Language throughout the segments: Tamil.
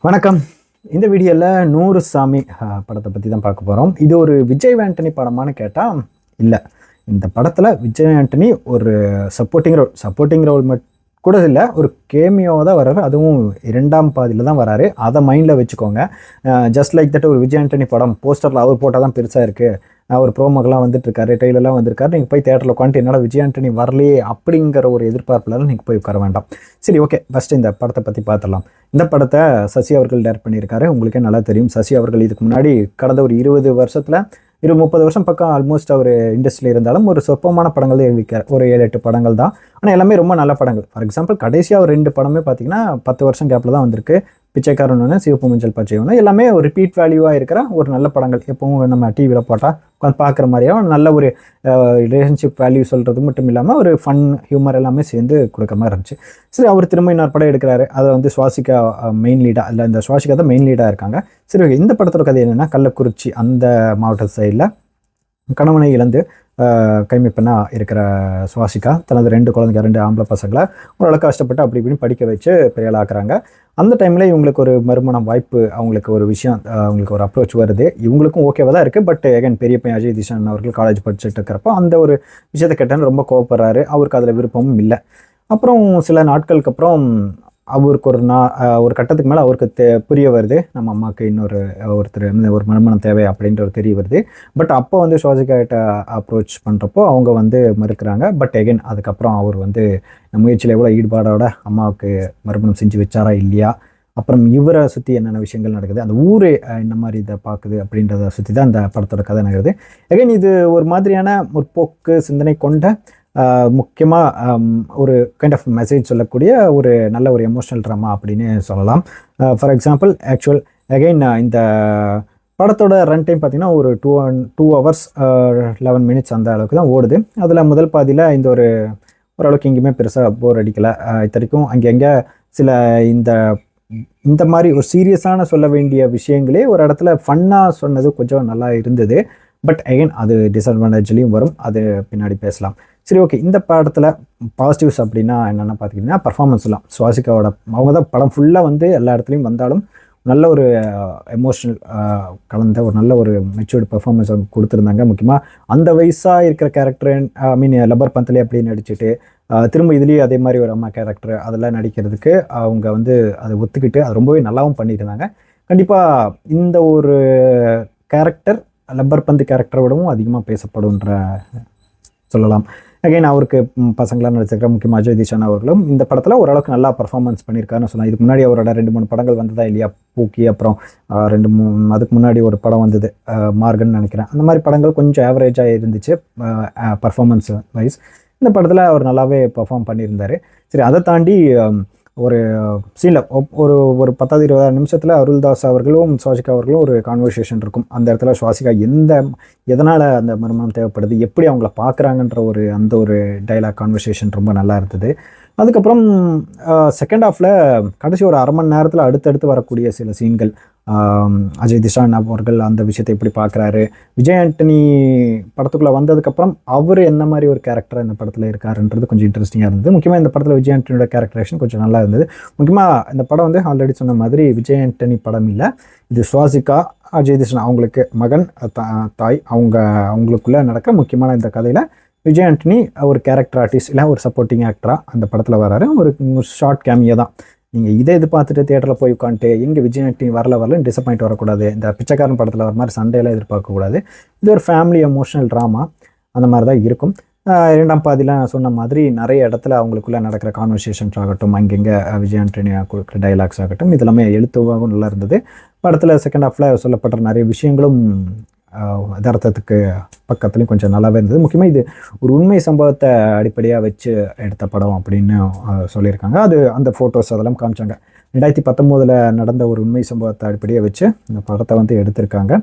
வணக்கம். இந்த வீடியோவில் 100 சாமி படத்தை பற்றி தான் பார்க்க போகிறோம். இது ஒரு விஜய் ஆண்டனி படமானு கேட்டால் இல்லை. இந்த படத்தில் விஜய் ஆண்டனி ஒரு சப்போர்ட்டிங் ரோல் கூட இல்லை, ஒரு கேமியோவாக தான் வர்றாரு. அதுவும் 2ஆம் பாதியில் தான் வராரு. அதை மைண்டில் வச்சுக்கோங்க. ஜஸ்ட் லைக் தட் ஒரு விஜய் ஆண்டனி படம் போஸ்டரில் அவர் போட்டால் தான் பெருசாக இருக்குது, அவர் ப்ரோமோக்கெல்லாம் வந்துட்டுருக்காரு, ட்ரெயிலெலாம் வந்திருக்காரு, நீங்கள் போய் தேட்டரில் உட்காந்துட்டு என்னடா விஜய் ஆண்டனி வரலையே அப்படிங்கிற ஒரு எதிர்பார்ப்புலாம் நீங்கள் போய் உட்கார வேண்டாம். சரி, ஓகே, ஃபஸ்ட்டு இந்த படத்தை பற்றி பார்த்துடலாம். இந்த படத்தை சசி அவர்கள் டைரக்ட் பண்ணியிருக்காரு. உங்களுக்கே நல்லா தெரியும், சசி அவர்கள் இதுக்கு முன்னாடி கடந்த ஒரு 20 வருஷத்தில் 30 வருஷம் பக்கம் ஆல்மோஸ்ட் அவர் இண்டஸ்ட்ரியில் இருந்தாலும் ஒரு சொற்பமான படங்கள் தான் எழுதிக்கார். ஒரு 7-8 படங்கள் தான், ஆனால் எல்லாமே ரொம்ப நல்ல படங்கள். ஃபார் எக்ஸாம்பிள் கடைசியாக ஒரு 2 படமே பார்த்தீங்கன்னா 10 வருஷம் கேப்பில் தான் வந்திருக்கு. பிச்சைக்காரன் ஒன்று, சிவப்பு மஞ்சள் பச்சை ஒன்று, எல்லாமே ஒரு ரிப்பீட் வேல்யூவாக இருக்கிற ஒரு நல்ல படங்கள். எப்பவும் நம்ம டிவியில் போட்டால் உட்காந்து பார்க்குற மாதிரியாக நல்ல ஒரு ரிலேஷன்ஷிப் வேல்யூ சொல்கிறது மட்டும் இல்லாமல் ஒரு ஃபன் ஹியூமர் எல்லாமே சேர்ந்து கொடுக்குற மாதிரி இருந்துச்சு. சரி, அவர் திரும்ப இன்னொரு படம் எடுக்கிறாரு. அதை வந்து சுவாசிகா மெயின் லீடாக, இல்லை இந்த சுவாசிகா தான் மெயின் லீடாக இருக்காங்க. சரி, இந்த படத்தோட கதை என்னென்னா, கள்ளக்குறிச்சி அந்த மாவட்ட சைடில் கணவனை இழந்து கைமிப்பெண்ணாக இருக்கிற சுவாசிகா தனது 2 குழந்தைங்க, 2 ஆம்பளை பசங்களை ஓரளவுக்கு கஷ்டப்பட்டு அப்படி இப்படின்னு படிக்க வச்சு பெரியலாக்குறாங்க. அந்த டைமில் இவங்களுக்கு ஒரு மறுமணம் வாய்ப்பு, அவங்களுக்கு ஒரு விஷயம், அவங்களுக்கு ஒரு அப்ரோச் வருது. இவங்களுக்கும் ஓகேவாக தான் இருக்குது. பட் அகைன் பெரிய பையன் அஜய் திஷான் அவர்கள் காலேஜ் படிச்சுட்டு இருக்கிறப்போ அந்த ஒரு விஷயத்தை கேட்டேன்னு ரொம்ப கோவப்படுறாரு. அவருக்கு அதில் விருப்பமும் இல்லை. அப்புறம் சில நாட்களுக்கு அப்புறம் அவருக்கு ஒரு கட்டத்துக்கு மேலே அவருக்கு புரிய வருது, நம்ம அம்மாவுக்கு ஒரு மறுமணம் தேவை அப்படின்ற ஒரு தெரிய வருது. பட் அப்போ வந்து சுவாசிகாட்ட அப்ரோச் பண்ணுறப்போ அவங்க வந்து மறுக்கிறாங்க. பட் எகைன் அதுக்கப்புறம் அவர் வந்து முயற்சியில் எவ்வளோ ஈடுபாடோட அம்மாவுக்கு மறுமணம் செஞ்சு வச்சாரா இல்லையா, அப்புறம் இவரை சுற்றி என்னென்ன விஷயங்கள் நடக்குது, அந்த ஊரே இந்த மாதிரி இதை பார்க்குது அப்படின்றத சுற்றி தான் அந்த படத்தோட கதை நகருது. எகைன் இது ஒரு மாதிரியான முற்போக்கு சிந்தனை கொண்ட முக்கியமாக ஒரு கைண்ட் ஆஃப் மெசேஜ் சொல்லக்கூடிய ஒரு நல்ல ஒரு எமோஷ்னல் ட்ராமா அப்படின்னு சொல்லலாம். ஃபார் எக்ஸாம்பிள் அகைன் இந்த படத்தோட ரன் டைம் பார்த்திங்கன்னா ஒரு 2 hours 11 minutes அந்த அளவுக்கு தான் ஓடுது. அதில் முதல் பாதியில் இந்த ஓரளவுக்கு எங்கேயுமே பெருசாக போர் அடிக்கலை. இத்தனைக்கும் அங்கங்கே சில இந்த மாதிரி ஒரு சீரியஸான சொல்ல வேண்டிய விஷயங்களே ஒரு இடத்துல ஃபன்னாக சொன்னது கொஞ்சம் நல்லா இருந்தது. பட் அகைன் அது டிஸ்அட்வான்டேஜ்லேயும் வரும், அது பின்னாடி பேசலாம். சரி, ஓகே. இந்த படத்தில் பாசிட்டிவ்ஸ் அப்படின்னா என்னென்ன பார்த்திங்கன்னா, பர்ஃபார்மன்ஸ்லாம் சுவாசிகாவோட அவங்க தான் படம் ஃபுல்லாக வந்து எல்லா இடத்துலையும் வந்தாலும் நல்ல ஒரு எமோஷ்னல் கலந்த ஒரு நல்ல ஒரு மெச்சூர்டு பர்ஃபார்மன்ஸ் அவங்க கொடுத்துருந்தாங்க. முக்கியமாக அந்த வயசாக இருக்கிற கேரக்டர், லப்பர் பந்தலே அப்படின்னு நடிச்சுட்டு திரும்ப இதுலேயும் அதே மாதிரி ஒரு அம்மா கேரக்டர் அதெல்லாம் நடிக்கிறதுக்கு அவங்க வந்து அதை ஒத்துக்கிட்டு அது ரொம்பவே நல்லாவும் பண்ணியிருந்தாங்க. கண்டிப்பாக இந்த ஒரு கேரக்டர் லப்பர் பந்து கேரக்டரை விடவும் அதிகமாக பேசப்படும்ன்ற சொல்லலாம். அகைன் அவருக்கு பசங்களாக நடிச்சிருக்கிற முக்கியமாக அஜய் திஷான் அவர்களும் இந்த படத்தில் ஓரளவுக்கு நல்லா பர்ஃபார்மன்ஸ் பண்ணியிருக்காருன்னு சொல்லலாம். இதுக்கு முன்னாடி அவரோட 2-3 படங்கள் வந்ததா இல்லையா, பூக்கி, அப்புறம் 2-3 அதுக்கு முன்னாடி ஒரு படம் வந்தது மார்கன் நினைக்கிறேன். அந்த மாதிரி படங்கள் கொஞ்சம் ஆவரேஜாக இருந்துச்சு பர்ஃபார்மன்ஸ் வைஸ். இந்த படத்தில் அவர் நல்லாவே பர்ஃபார்ம் பண்ணியிருந்தார். சரி, அதை தாண்டி ஒரு சீனில் ஒரு 10-20 நிமிஷத்தில் அருள்தாஸ் அவர்களும் சுவாசிகா அவர்களும் ஒரு கான்வர்சேஷன் இருக்கும். அந்த இடத்துல சுவாசிகா எதனால் அந்த மர்மம் தேவைப்படுது, எப்படி அவங்கள பார்க்குறாங்கன்ற அந்த ஒரு டைலாக் கான்வர்சேஷன் ரொம்ப நல்லா இருந்தது. அதுக்கப்புறம் செகண்ட் ஹாஃபில் கடைசி ஒரு 1/2 மணி நேரத்தில் அடுத்தடுத்து வரக்கூடிய சில சீன்கள், அஜய் திஷான் அவர்கள் அந்த விஷயத்தை எப்படி பார்க்குறாரு, விஜய் ஆண்டனி படத்துக்குள்ளே வந்ததுக்கப்புறம் அவர் என்ன மாதிரி ஒரு கேரக்டர் இந்த படத்தில் இருக்காருன்றது கொஞ்சம் இன்ட்ரெஸ்டிங்காக இருந்தது. முக்கியமாக இந்த படத்தில் விஜய் ஆண்டனியோட கேரக்டரேஷன் கொஞ்சம் நல்லா இருந்தது. முக்கியமாக இந்த படம் வந்து ஆல்ரெடி சொன்ன மாதிரி விஜய் ஆண்டனி படம் இல்லை, இது சுவாசிகா, அஜய் திஷான் அவங்களுக்கு மகன், தாய், அவங்களுக்குள்ளே நடக்கிற முக்கியமான இந்த கதையில் விஜய் ஆண்டனி ஒரு கேரக்டர் ஆர்டிஸ்ட் இல்லை ஒரு சப்போர்ட்டிங் ஆக்டராக அந்த படத்தில் வராரு. ஒரு ஷார்ட் கேமியோ தான். நீங்கள் இதை எதிர்பார்த்துட்டு தியேட்டரில் போய் உட்காந்துட்டு எங்கே விஜய் ஆண்டனி வரலன்னு டிசப்பாயிண்ட் வரக்கூடாது. இந்த பிச்சைக்காரன் படத்தில் வர மாதிரி சண்டையெல்லாம் எதிர்பார்க்கக்கூடாது. இது ஒரு ஃபேமிலி எமோஷனல் ட்ராமா, அந்த மாதிரி தான் இருக்கும். 2ஆம் பாதியில் நான் சொன்ன மாதிரி நிறைய இடத்துல அவங்களுக்குள்ளே நடக்கிற கான்வர்சேஷன்ஸ் ஆகட்டும், அங்கங்கே விஜய் ஆண்டனி கொடுக்குற டைலாக்ஸ் ஆகட்டும், இதெல்லாமே எழுத்துவாகவும் நல்லா இருந்தது. படத்தில் செகண்ட் ஹாஃபில் சொல்லப்படுற நிறைய விஷயங்களும் யதார்த்தத்துக்கு பக்கத்துலேயும் கொஞ்சம் நல்லாவே இருந்தது. முக்கியமாக இது ஒரு உண்மை சம்பவத்தை அடிப்படையாக வச்சு எடுத்த படம் அப்படின்னு சொல்லியிருக்காங்க. அந்த ஃபோட்டோஸ் அதெல்லாம் காமிச்சாங்க. 2019 நடந்த ஒரு உண்மை சம்பவத்தை அடிப்படையாக வச்சு இந்த படத்தை வந்து எடுத்திருக்காங்க.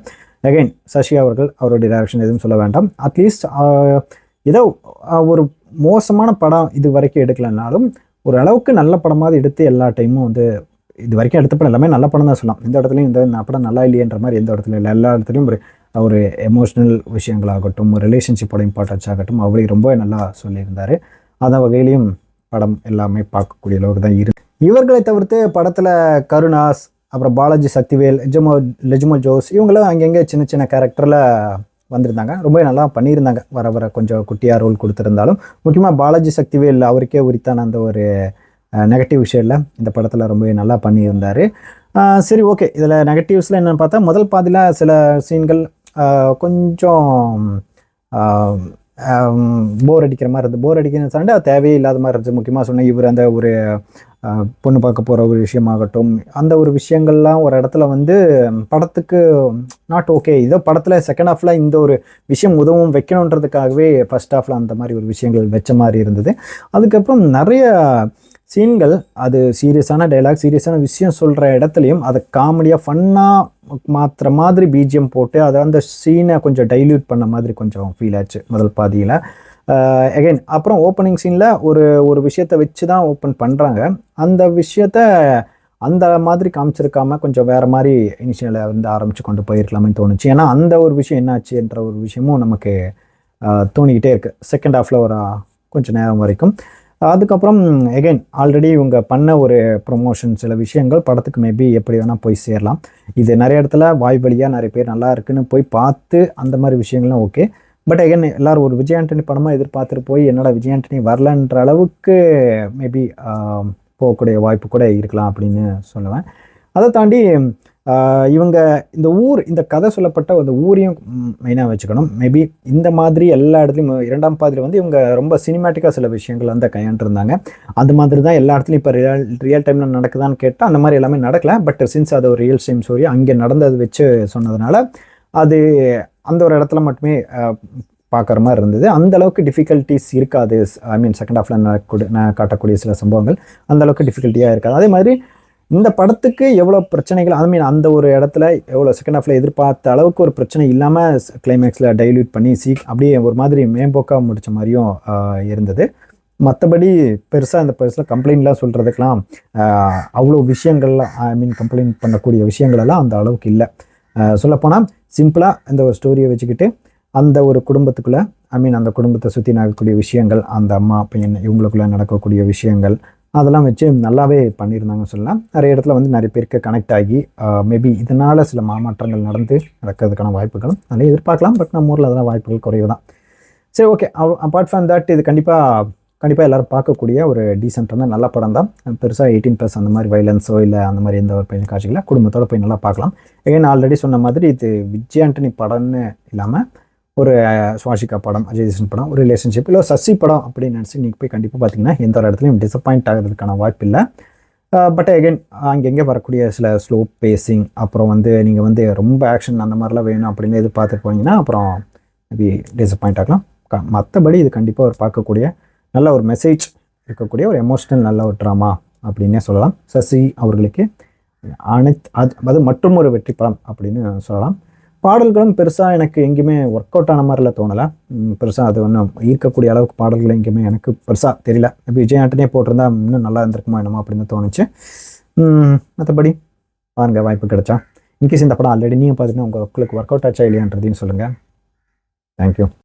அகைன் சசி அவருடைய டைரக்ஷன் எதுவும் சொல்ல வேண்டாம். அட்லீஸ்ட் ஏதோ ஒரு மோசமான படம் இது வரைக்கும் எடுக்கலைன்னாலும் ஒரு அளவுக்கு நல்ல படமாவது எடுத்து எல்லா டைமும் வந்து இது வரைக்கும் எடுத்த படம் எல்லாமே நல்ல படம் தான் சொல்லலாம். இந்த இடத்துலையும் இந்த படம் நல்லா இல்லையன்ற மாதிரி எந்த இடத்துல இல்லை. எல்லா இடத்துலையும் ஒரு எமோஷ்னல் விஷயங்களாகட்டும், ஒரு ரிலேஷன்ஷிப்போட இம்பார்ட்டன்ஸ் ஆகட்டும், அவரே ரொம்ப நல்லா சொல்லியிருந்தார். அந்த வகையிலையும் படம் எல்லாமே பார்க்கக்கூடிய அளவுக்கு தான் இருக்கு. இவர்களை தவிர்த்து படத்தில் கருணாஸ், அப்புறம் பாலாஜி சக்திவேல், லெஜ்மல் ஜோஸ் இவங்களும் அங்கங்கே சின்ன சின்ன கேரக்டரில் வந்திருந்தாங்க. ரொம்ப நல்லா பண்ணியிருந்தாங்க. வர வர கொஞ்சம் குட்டியாக ரோல் கொடுத்துருந்தாலும், முக்கியமாக பாலாஜி சக்திவேல் அவருக்கே உரித்தான அந்த ஒரு நெகட்டிவ் ஷேடில் இந்த படத்தில் ரொம்பவே நல்லா பண்ணியிருந்தார். சரி, ஓகே. இதில் நெகட்டிவ்ஸில் என்னென்னு பார்த்தா, முதல் பாதியில் சில சீன்கள் கொஞ்சம் போர் அடிக்கிற மாதிரி இருந்தது. போர் அடிக்கிறத தாண்டி அது தேவையே இல்லாத மாதிரி இருந்துச்சு. முக்கியமாக சொன்ன இவர் அந்த ஒரு பொண்ணு பார்க்க போகிற ஒரு விஷயமாகட்டும், அந்த ஒரு விஷயங்கள்லாம் ஒரு இடத்துல வந்து படத்துக்கு நாட் ஓகே. இதோ படத்தில் செகண்ட் ஹாஃபில் இந்த ஒரு விஷயம் உதவும் வைக்கணுன்றதுக்காகவே ஃபர்ஸ்ட் ஹாஃபில் அந்த மாதிரி ஒரு விஷயங்கள் வச்ச மாதிரி இருந்தது. அதுக்கப்புறம் நிறைய சீன்கள் அது சீரியஸான டைலாக், சீரியஸான விஷயம் சொல்கிற இடத்துலையும் அதை காமெடியாக ஃபன்னாக மாற்றுற மாதிரி பிஜிஎம் போட்டு அதை அந்த சீனை கொஞ்சம் டைல்யூட் பண்ண மாதிரி கொஞ்சம் ஃபீல் ஆச்சு முதல் பாதியில். அகைன் அப்புறம் ஓப்பனிங் சீனில் ஒரு விஷயத்தை வச்சு தான் ஓப்பன் பண்ணுறாங்க. அந்த விஷயத்த அந்த மாதிரி காமிச்சிருக்காம கொஞ்சம் வேறு மாதிரி இனிஷியலில் வந்து ஆரம்பித்து கொண்டு போயிருக்கலாமே தோணுச்சு. ஏன்னா அந்த ஒரு விஷயம் என்னாச்சுன்ற ஒரு விஷயமும் நமக்கு தோணிக்கிட்டே இருக்குது செகண்ட் ஹாஃபில் ஒரு கொஞ்சம் நேரம் வரைக்கும். அதுக்கப்புறம் எகைன் ஆல்ரெடி இவங்க பண்ண ஒரு ப்ரொமோஷன் சில விஷயங்கள் படத்துக்கு மேபி எப்படி வேணால் போய் சேரலாம். இது நிறைய இடத்துல வாய் வழியாக நிறைய பேர் நல்லா இருக்குன்னு போய் பார்த்து அந்த மாதிரி விஷயங்கள்லாம் ஓகே. பட் எகைன் எல்லோரும் ஒரு விஜய் ஆண்டனி படமாக எதிர்பார்த்துட்டு போய் என்னடா விஜய் ஆண்டனி வரலன்ற அளவுக்கு மேபி போகக்கூடிய வாய்ப்பு கூட இருக்கலாம் அப்படின்னு சொல்லுவேன். அதை தாண்டி இவங்க இந்த கதை சொல்லப்பட்ட அந்த ஊரையும் மெயினாக வச்சுக்கணும். மேபி இந்த மாதிரி எல்லா இடத்துலையும் இரண்டாம் பாதியில் வந்து இவங்க ரொம்ப சினிமேட்டிக்காக சில விஷயங்கள் வந்து கையாண்டிருந்தாங்க. அந்த மாதிரி தான் எல்லா இடத்துலையும் இப்போ ரியல் டைமில் நடக்குதான்னு கேட்டால் அந்த மாதிரி எல்லாமே நடக்கலை. பட் சின்ஸ் அது ஒரு ரியல் டைம் ஸ்டோரி அங்கே நடந்தது வச்சு சொன்னதுனால அது அந்த ஒரு இடத்துல மட்டுமே பார்க்குற மாதிரி இருந்தது. அந்த அளவுக்கு டிஃபிகல்ட்டிஸ் இருக்காது. ஐ மீன் செகண்ட் ஹாஃபில் காட்டக்கூடிய சில சம்பவங்கள் அந்த அளவுக்கு டிஃபிகல்ட்டியாக இருக்காது. அதே மாதிரி இந்த படத்துக்கு எவ்வளோ பிரச்சனைகள், ஐ மீன் அந்த ஒரு இடத்துல எவ்வளோ செகண்ட் ஹாஃபில் எதிர்பார்த்த அளவுக்கு ஒரு பிரச்சனை இல்லாமல் கிளைமேக்ஸில் டைல்யூட் பண்ணி அப்படியே ஒரு மாதிரி மேம்போக்காக முடித்த மாதிரியும் இருந்தது. மற்றபடி பெருசாக இந்த பெருசில் கம்ப்ளைண்ட்லாம் சொல்கிறதுக்கெலாம் அவ்வளோ விஷயங்கள்லாம் ஐ மீன் கம்ப்ளைண்ட் பண்ணக்கூடிய விஷயங்களெல்லாம் அந்த அளவுக்கு இல்லை. சொல்லப்போனால் சிம்பிளாக இந்த ஒரு ஸ்டோரியை வச்சுக்கிட்டு அந்த ஒரு குடும்பத்துக்குள்ளே ஐ மீன் அந்த குடும்பத்தை சுற்றி நடக்கக்கூடிய விஷயங்கள், அந்த அம்மா பையன் இவங்களுக்குள்ளே நடக்கக்கூடிய விஷயங்கள் அதெல்லாம் வச்சு நல்லாவே பண்ணியிருந்தாங்கன்னு சொல்லலாம். நிறைய இடத்துல வந்து நிறைய பேருக்கு கனெக்ட் ஆகி மேபி இதனால் சில மாற்றங்கள் நடக்கிறதுக்கான வாய்ப்புகளும் நிறைய எதிர்பார்க்கலாம். பட் நம்ம ஊரில் அதெல்லாம் வாய்ப்புகள் குறைவு தான். சரி, ஓகே. அப்பார்ட் ஃப்ரம் தட் இது கண்டிப்பாக எல்லோரும் பார்க்கக்கூடிய ஒரு டீசென்ட்டான நல்ல படம் தான். பெருசாக 18+ அந்த மாதிரி வைலன்ஸோ இல்லை அந்த மாதிரி எந்த ஒரு பையன் காட்சிகளை குடும்பத்தோடு போய் நல்லா பார்க்கலாம். ஏன்னா ஆல்ரெடி சொன்ன மாதிரி இது விஜய் ஆண்டனி படம்னு இல்லாமல் ஒரு சுவாசிகா படம், அஜய் தேவ்கன் படம், ஒரு ரிலேஷன்ஷிப் இல்லை சசி படம் அப்படின்னு நினச்சி நீங்கள் போய் கண்டிப்பாக பார்த்தீங்கன்னா எந்த ஒரு இடத்துலையும் டிசப்பாயிண்ட் ஆகிறதுக்கான வாய்ப்பு இல்லை. பட் அகைன் அங்கங்கே வரக்கூடிய சில ஸ்லோ பேசிங், அப்புறம் வந்து நீங்கள் வந்து ரொம்ப ஆக்ஷன் அந்த மாதிரிலாம் வேணும் அப்படின்னு எதிர்பார்த்து போனீங்கன்னா அப்புறம் மேபி டிசப்பாயிண்ட் ஆகலாம். மற்றபடி இது கண்டிப்பாக ஒரு பார்க்கக்கூடிய நல்ல ஒரு மெசேஜ் இருக்கக்கூடிய ஒரு எமோஷ்னல் நல்ல ஒரு ட்ராமா அப்படின்னே சொல்லலாம். சசி அவர்களுக்கு அது மற்றும் ஒரு வெற்றி படம் அப்படின்னு சொல்லலாம். பாடல்களும் பெருசாக எனக்கு எங்கேயுமே ஒர்க் அவுட் ஆன மாதிரில தோணலை. பெருசாக அது ஒன்றும் ஈர்க்கக்கூடிய அளவுக்கு பாடல்கள் எங்கேயுமே எனக்கு பெருசாக தெரியல. இப்போ விஜய் ஆண்டனியே போட்டிருந்தா இன்னும் நல்லா இருந்திருக்குமா என்னமோ அப்படின்னு தோணுச்சு. மற்றபடி பாருங்கள், வாய்ப்பு கிடைச்சா. இன்கேஸ் இந்த படம் ஆல்ரெடி நீங்கள் பார்த்தீங்கன்னா உங்களுக்கு ஒர்க் அவுட் ஆச்சா இல்லையான்றதையும் சொல்லுங்கள். தேங்க்யூ.